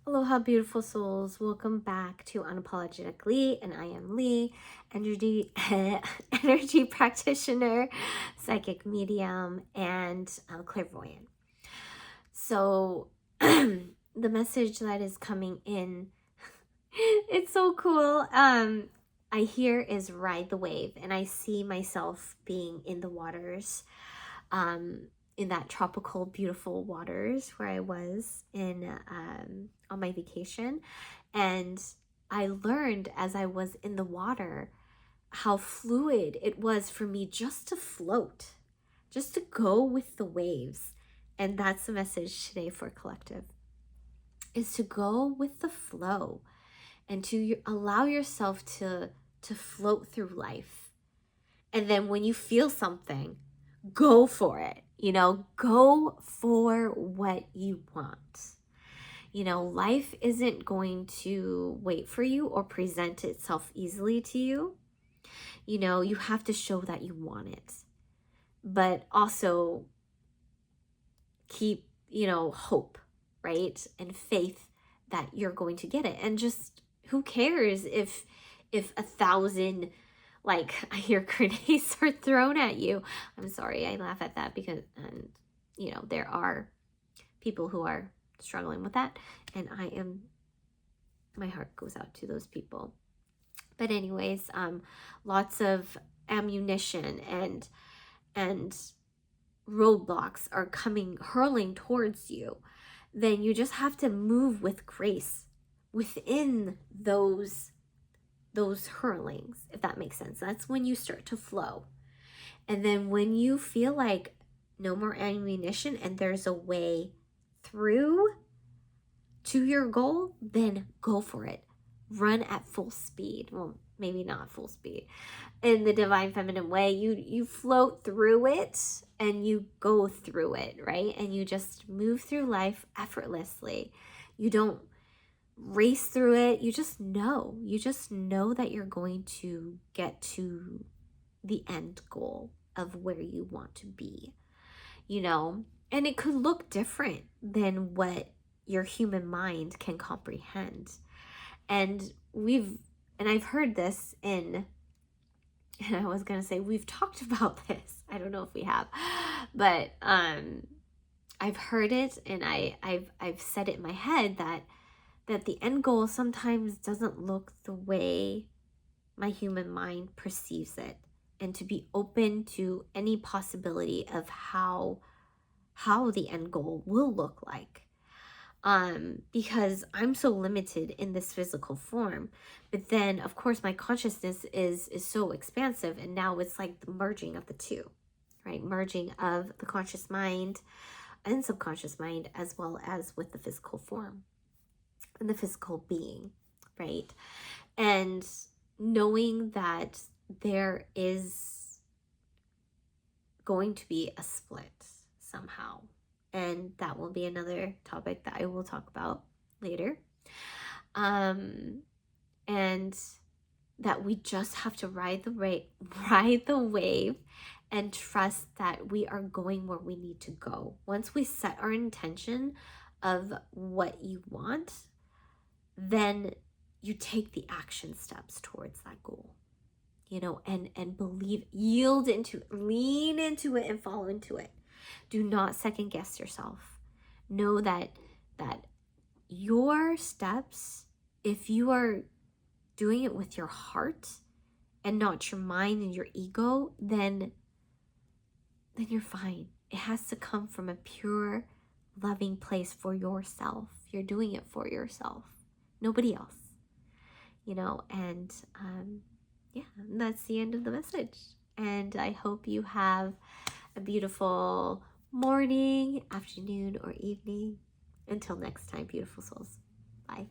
Aloha, beautiful souls. Welcome back to Unapologetic Lee, and I am Lee, energy energy practitioner, psychic medium, and clairvoyant. So, the message that is coming in, it's so cool. I hear is ride the wave, and I see myself being in the waters. In that tropical, beautiful waters where I was in on my vacation. And I learned as I was in the water how fluid it was for me just to float, just to go with the waves. And that's the message today for Collective, is to go with the flow and to allow yourself to float through life. And then when you feel something, go for it. Go for what you want. Life isn't going to wait for you or present itself easily to you. You have to show that you want it, but also keep, hope, right? And faith that you're going to get it. And just who cares if 1,000 I hear grenades are thrown at you. I'm sorry, I laugh at that because, there are people who are struggling with that. And my heart goes out to those people. But anyways, lots of ammunition and roadblocks are hurling towards you. Then you just have to move with grace within those hurlings, if that makes sense. That's when you start to flow. And then when you feel like no more ammunition and there's a way through to your goal, then go for it. Run at full speed. Well, maybe not full speed. In the divine feminine way, you float through it and you go through it, right? And you just move through life effortlessly. You don't race through it. You just know that you're going to get to the end goal of where you want to be, and it could look different than what your human mind can comprehend. And I've heard this and I was gonna say we've talked about this. I don't know if we have, but I've heard it and I've said it in my head that the end goal sometimes doesn't look the way my human mind perceives it, and to be open to any possibility of how the end goal will look like. Because I'm so limited in this physical form, but then of course my consciousness is so expansive, and now it's like the merging of the two, right? Merging of the conscious mind and subconscious mind, as well as with the physical form and the physical being, right? And knowing that there is going to be a split somehow. And that will be another topic that I will talk about later. And that we just have to ride the wave and trust that we are going where we need to go. Once we set our intention of what you want, then you take the action steps towards that goal, and believe, lean into it and fall into it. Do not second guess yourself. Know that your steps, if you are doing it with your heart and not your mind and your ego, then you're fine. It has to come from a pure, loving place for yourself. You're doing it for yourself, nobody else. And yeah, that's the end of the message. And I hope you have a beautiful morning, afternoon, or evening. Until next time, beautiful souls. Bye.